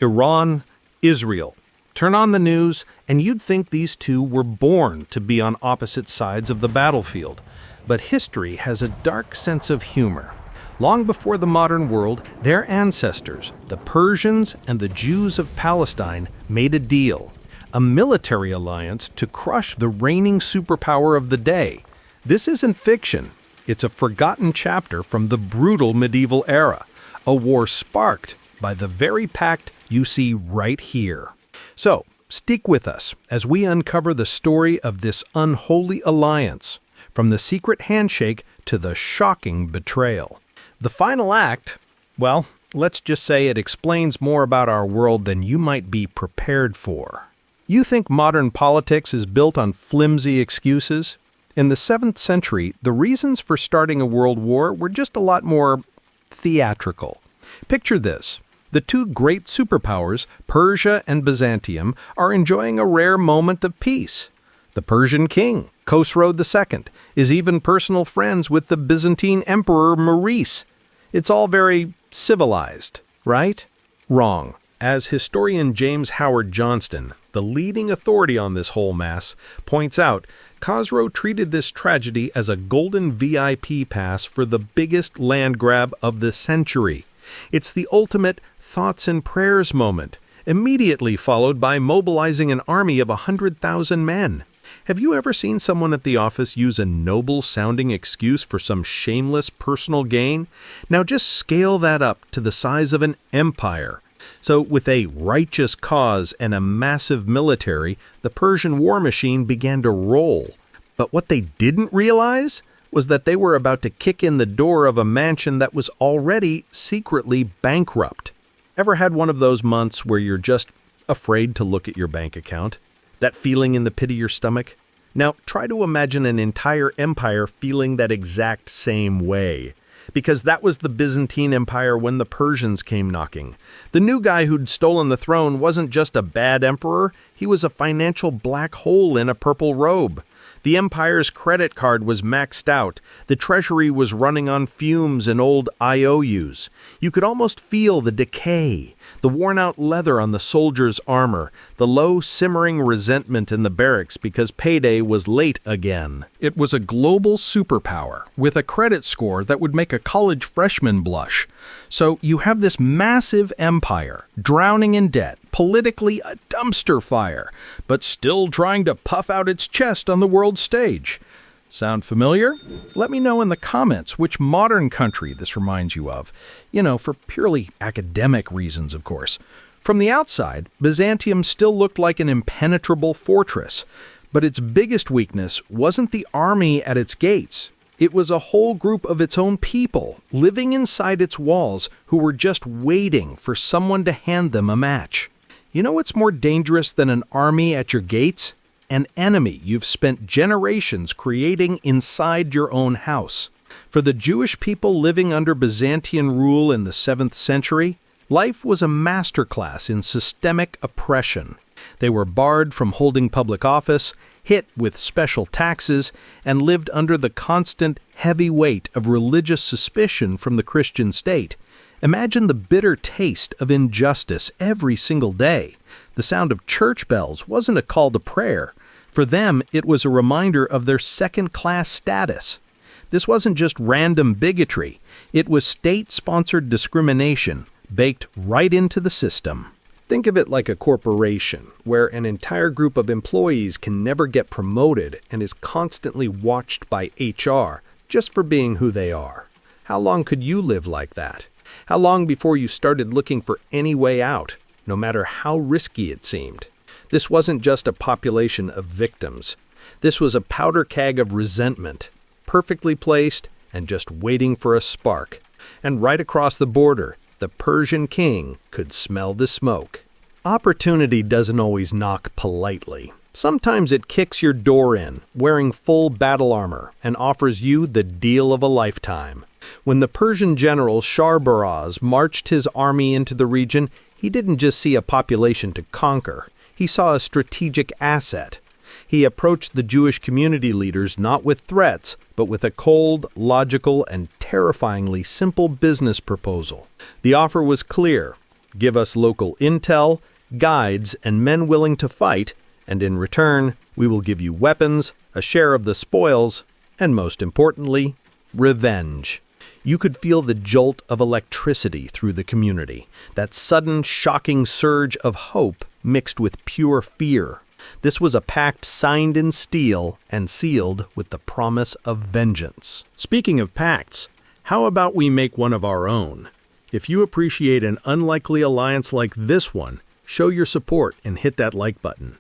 Iran, Israel. Turn on the news, and you'd think these two were born to be on opposite sides of the battlefield. But history has a dark sense of humor. Long before the modern world, their ancestors, the Persians and the Jews of Palestine, made a deal, a military alliance to crush the reigning superpower of the day. This isn't fiction. It's a forgotten chapter from the brutal medieval era, a war sparked by the very pact you see right here. So, stick with us as we uncover the story of this unholy alliance, from the secret handshake to the shocking betrayal. The final act, well, let's just say it explains more about our world than you might be prepared for. You think modern politics is built on flimsy excuses? In the 7th century, the reasons for starting a world war were just a lot more theatrical. Picture this. The two great superpowers, Persia and Byzantium, are enjoying a rare moment of peace. The Persian king, Khosrow II, is even personal friends with the Byzantine Emperor Maurice. It's all very civilized, right? Wrong. As historian James Howard Johnston, the leading authority on this whole mess, points out, Khosrow treated this tragedy as a golden VIP pass for the biggest land grab of the century. It's the ultimate thoughts and prayers moment, immediately followed by mobilizing an army of 100,000 men. Have you ever seen someone at the office use a noble-sounding excuse for some shameless personal gain? Now just scale that up to the size of an empire. So with a righteous cause and a massive military, the Persian war machine began to roll. But what they didn't realize was that they were about to kick in the door of a mansion that was already secretly bankrupt. Ever had one of those months where you're just afraid to look at your bank account? That feeling in the pit of your stomach? Now, try to imagine an entire empire feeling that exact same way. Because that was the Byzantine Empire when the Persians came knocking. The new guy who'd stolen the throne wasn't just a bad emperor, he was a financial black hole in a purple robe. The empire's credit card was maxed out. The treasury was running on fumes and old IOUs. You could almost feel the decay, the worn-out leather on the soldiers' armor, the low simmering resentment in the barracks because payday was late again. It was a global superpower with a credit score that would make a college freshman blush. So you have this massive empire, drowning in debt, politically a dumpster fire, but still trying to puff out its chest on the world stage. Sound familiar? Let me know in the comments which modern country this reminds you of. For purely academic reasons, of course. From the outside, Byzantium still looked like an impenetrable fortress, but its biggest weakness wasn't the army at its gates. It was a whole group of its own people living inside its walls who were just waiting for someone to hand them a match. You know what's more dangerous than an army at your gates? An enemy you've spent generations creating inside your own house. For the Jewish people living under Byzantine rule in the 7th century, life was a masterclass in systemic oppression. They were barred from holding public office, hit with special taxes, and lived under the constant heavy weight of religious suspicion from the Christian state. Imagine the bitter taste of injustice every single day. The sound of church bells wasn't a call to prayer. For them, it was a reminder of their second-class status. This wasn't just random bigotry. It was state-sponsored discrimination, baked right into the system. Think of it like a corporation, where an entire group of employees can never get promoted and is constantly watched by HR just for being who they are. How long could you live like that? How long before you started looking for any way out, no matter how risky it seemed? This wasn't just a population of victims. This was a powder keg of resentment, perfectly placed and just waiting for a spark. And right across the border, the Persian king could smell the smoke. Opportunity doesn't always knock politely. Sometimes it kicks your door in, wearing full battle armor, and offers you the deal of a lifetime. When the Persian general Shahbaraz marched his army into the region, he didn't just see a population to conquer. He saw a strategic asset. He approached the Jewish community leaders not with threats, but with a cold, logical, and terrifyingly simple business proposal. The offer was clear: Give us local intel, guides, and men willing to fight, and in return, we will give you weapons, a share of the spoils, and most importantly, revenge. You could feel the jolt of electricity through the community, that sudden, shocking surge of hope mixed with pure fear. This was a pact signed in steel and sealed with the promise of vengeance. Speaking of pacts, how about we make one of our own? If you appreciate an unlikely alliance like this one, show your support and hit that like button.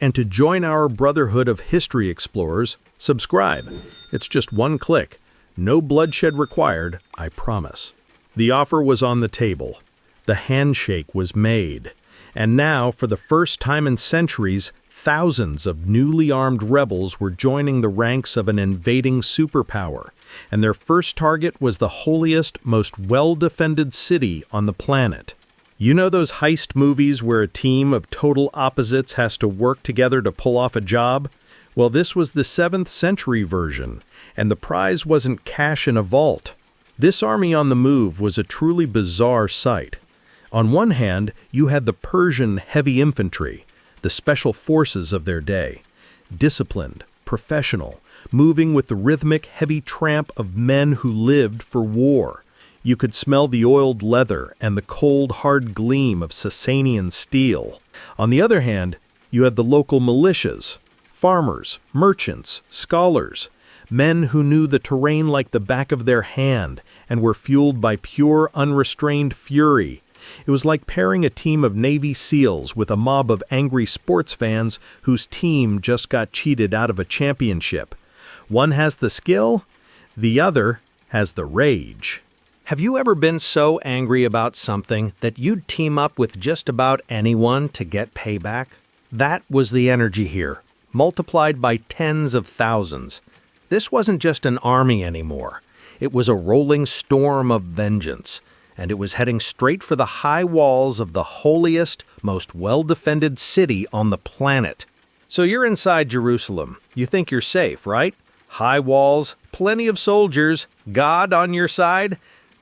And to join our Brotherhood of History Explorers, subscribe. It's just one click. No bloodshed required, I promise. The offer was on the table. The handshake was made. And now, for the first time in centuries, thousands of newly armed rebels were joining the ranks of an invading superpower. And their first target was the holiest, most well-defended city on the planet. You know those heist movies where a team of total opposites has to work together to pull off a job? Well, this was the 7th century version, and the prize wasn't cash in a vault. This army on the move was a truly bizarre sight. On one hand, you had the Persian heavy infantry, the special forces of their day, disciplined, professional, moving with the rhythmic, heavy tramp of men who lived for war. You could smell the oiled leather and the cold, hard gleam of Sasanian steel. On the other hand, you had the local militias, farmers, merchants, scholars, men who knew the terrain like the back of their hand and were fueled by pure, unrestrained fury. It was like pairing a team of Navy SEALs with a mob of angry sports fans whose team just got cheated out of a championship. One has the skill, the other has the rage. Have you ever been so angry about something that you'd team up with just about anyone to get payback? That was the energy here, multiplied by tens of thousands. This wasn't just an army anymore. It was a rolling storm of vengeance, and it was heading straight for the high walls of the holiest, most well-defended city on the planet. So you're inside Jerusalem. You think you're safe, right? High walls, plenty of soldiers, God on your side?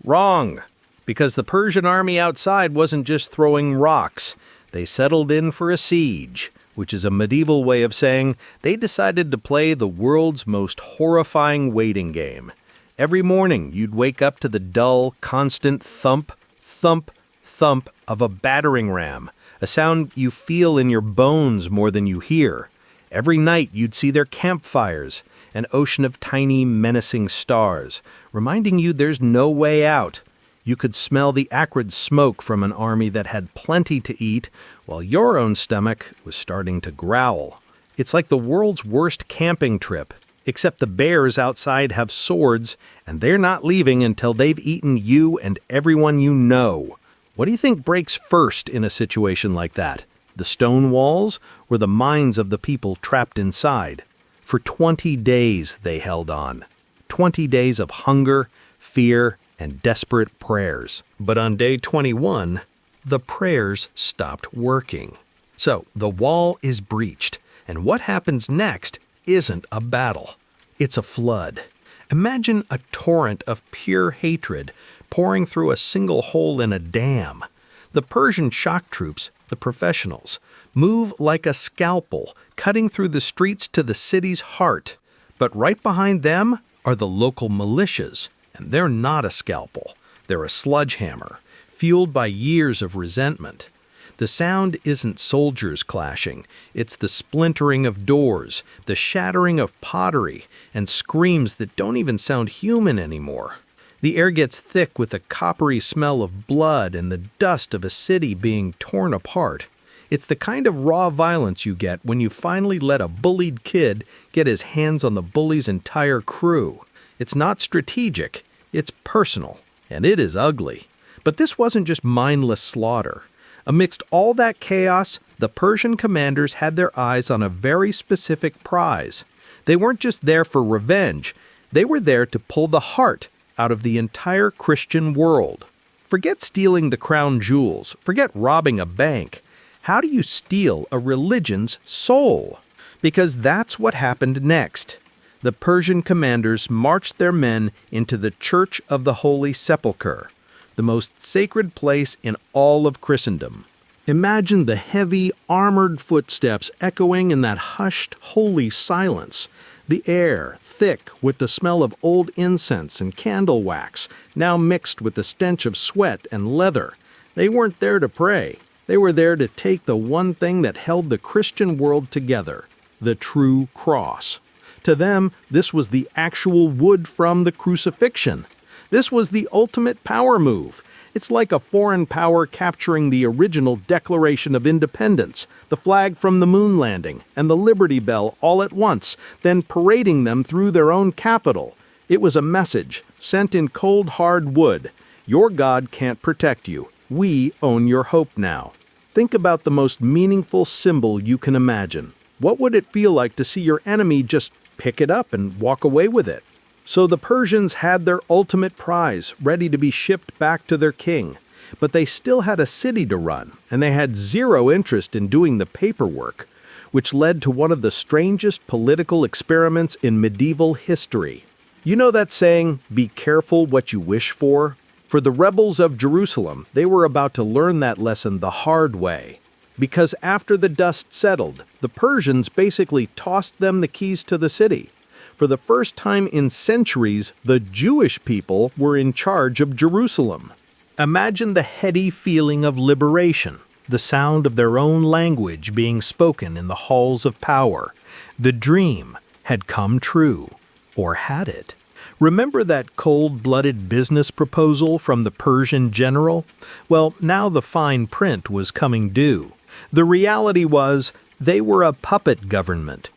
Wrong, because the Persian army outside wasn't just throwing rocks. They settled in for a siege, which is a medieval way of saying they decided to play the world's most horrifying waiting game. Every morning, you'd wake up to the dull, constant thump, thump, thump of a battering ram, a sound you feel in your bones more than you hear. Every night, you'd see their campfires, an ocean of tiny, menacing stars, reminding you there's no way out. You could smell the acrid smoke from an army that had plenty to eat, while your own stomach was starting to growl. It's like the world's worst camping trip, except the bears outside have swords, and they're not leaving until they've eaten you and everyone you know. What do you think breaks first in a situation like that? The stone walls or the minds of the people trapped inside? For 20 days they held on. 20 days of hunger, fear, and desperate prayers. But on day 21, the prayers stopped working. So the wall is breached, and what happens next isn't a battle. It's a flood. Imagine a torrent of pure hatred pouring through a single hole in a dam. The Persian shock troops, the professionals, move like a scalpel, cutting through the streets to the city's heart. But right behind them are the local militias, and they're not a scalpel. They're a sledgehammer, fueled by years of resentment. The sound isn't soldiers clashing. It's the splintering of doors, the shattering of pottery, and screams that don't even sound human anymore. The air gets thick with a coppery smell of blood and the dust of a city being torn apart. It's the kind of raw violence you get when you finally let a bullied kid get his hands on the bully's entire crew. It's not strategic, it's personal, and it is ugly. But this wasn't just mindless slaughter. Amidst all that chaos, the Persian commanders had their eyes on a very specific prize. They weren't just there for revenge, they were there to pull the heart out of the entire Christian world. Forget stealing the crown jewels, forget robbing a bank. How do you steal a religion's soul? Because that's what happened next. The Persian commanders marched their men into the Church of the Holy Sepulchre. the most sacred place in all of Christendom. Imagine the heavy, armored footsteps echoing in that hushed, holy silence. The air, thick with the smell of old incense and candle wax, now mixed with the stench of sweat and leather. They weren't there to pray. They were there to take the one thing that held the Christian world together, the true cross. To them, this was the actual wood from the crucifixion. This was the ultimate power move. It's like a foreign power capturing the original Declaration of Independence, the flag from the moon landing, and the Liberty Bell all at once, then parading them through their own capital. It was a message, sent in cold, hard wood. Your God can't protect you. We own your hope now. Think about the most meaningful symbol you can imagine. What would it feel like to see your enemy just pick it up and walk away with it? So the Persians had their ultimate prize ready to be shipped back to their king. But they still had a city to run, and they had zero interest in doing the paperwork, which led to one of the strangest political experiments in medieval history. You know that saying, "Be careful what you wish for"? For the rebels of Jerusalem, they were about to learn that lesson the hard way. Because after the dust settled, the Persians basically tossed them the keys to the city. For the first time in centuries, the Jewish people were in charge of Jerusalem. Imagine the heady feeling of liberation, the sound of their own language being spoken in the halls of power. The dream had come true. Or had it? Remember that cold-blooded business proposal from the Persian general? Well, now the fine print was coming due. The reality was, they were a puppet government.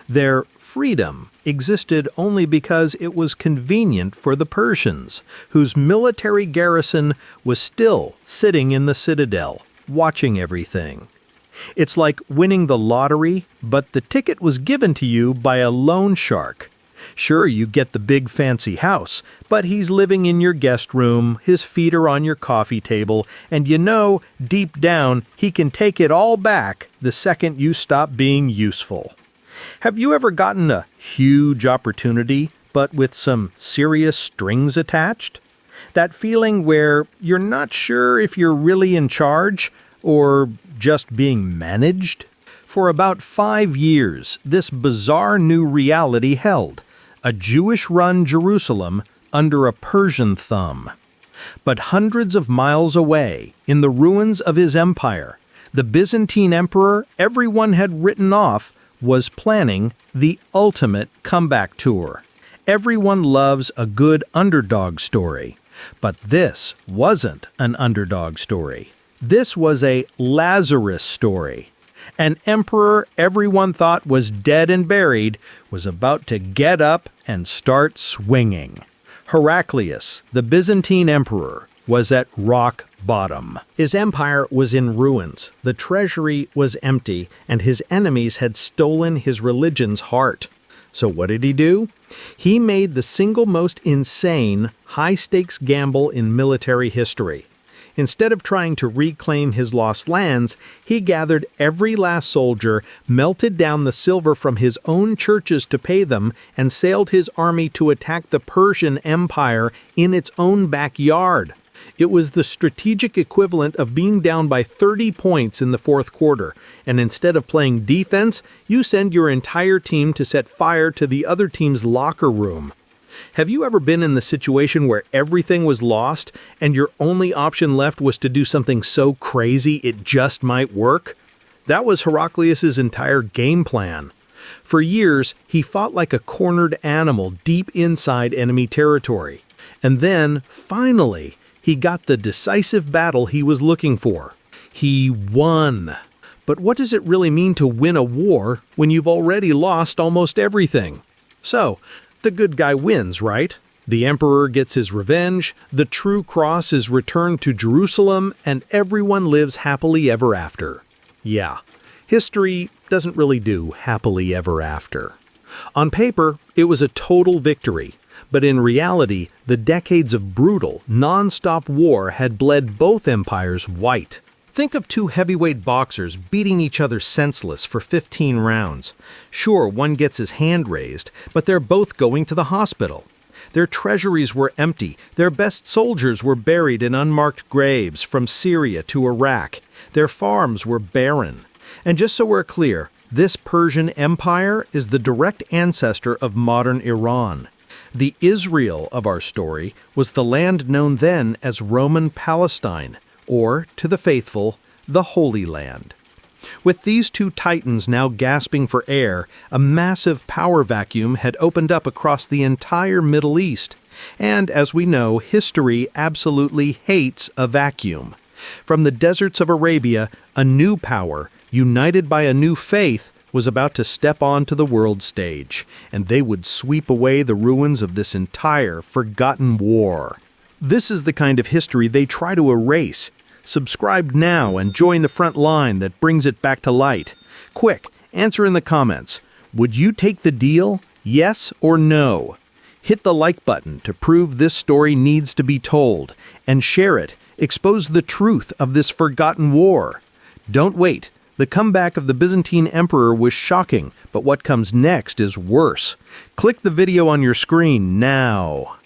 Their freedom existed only because it was convenient for the Persians, whose military garrison was still sitting in the citadel, watching everything. It's like winning the lottery, but the ticket was given to you by a loan shark. Sure, you get the big fancy house, but he's living in your guest room, his feet are on your coffee table, and you know, deep down, he can take it all back the second you stop being useful. Have you ever gotten a huge opportunity, but with some serious strings attached? That feeling where you're not sure if you're really in charge or just being managed? For about 5 years, this bizarre new reality held, a Jewish-run Jerusalem under a Persian thumb. But hundreds of miles away, in the ruins of his empire, the Byzantine emperor everyone had written off was planning the ultimate comeback tour. Everyone loves a good underdog story, but this wasn't an underdog story. This was a Lazarus story. An emperor everyone thought was dead and buried was about to get up and start swinging. Heraclius, the Byzantine emperor, was at rock bottom. His empire was in ruins, the treasury was empty, and his enemies had stolen his religion's heart. So what did he do? He made the single most insane, high-stakes gamble in military history. Instead of trying to reclaim his lost lands, he gathered every last soldier, melted down the silver from his own churches to pay them, and sailed his army to attack the Persian Empire in its own backyard. It was the strategic equivalent of being down by 30 points in the fourth quarter, and instead of playing defense, you send your entire team to set fire to the other team's locker room. Have you ever been in the situation where everything was lost and your only option left was to do something so crazy it just might work? That was Heraclius' entire game plan. For years, he fought like a cornered animal deep inside enemy territory. And then, finally, he got the decisive battle he was looking for. He won. But what does it really mean to win a war when you've already lost almost everything? So, the good guy wins, right? The emperor gets his revenge, the true cross is returned to Jerusalem, and everyone lives happily ever after. Yeah, history doesn't really do happily ever after. On paper, it was a total victory, but in reality, the decades of brutal, non-stop war had bled both empires white. Think of two heavyweight boxers beating each other senseless for 15 rounds. Sure, one gets his hand raised, but they're both going to the hospital. Their treasuries were empty. Their best soldiers were buried in unmarked graves from Syria to Iraq. Their farms were barren. And just so we're clear, this Persian Empire is the direct ancestor of modern Iran. The Israel of our story was the land known then as Roman Palestine, or, to the faithful, the Holy Land. With these two titans now gasping for air, a massive power vacuum had opened up across the entire Middle East. And, as we know, history absolutely hates a vacuum. From the deserts of Arabia, a new power, united by a new faith, was about to step onto the world stage, and they would sweep away the ruins of this entire forgotten war. This is the kind of history they try to erase. Subscribe now and join the front line that brings it back to light. Quick, answer in the comments. Would you take the deal? Yes or no? Hit the like button to prove this story needs to be told, and share it. Expose the truth of this forgotten war. Don't wait. The comeback of the Byzantine Emperor was shocking, but what comes next is worse. Click the video on your screen now.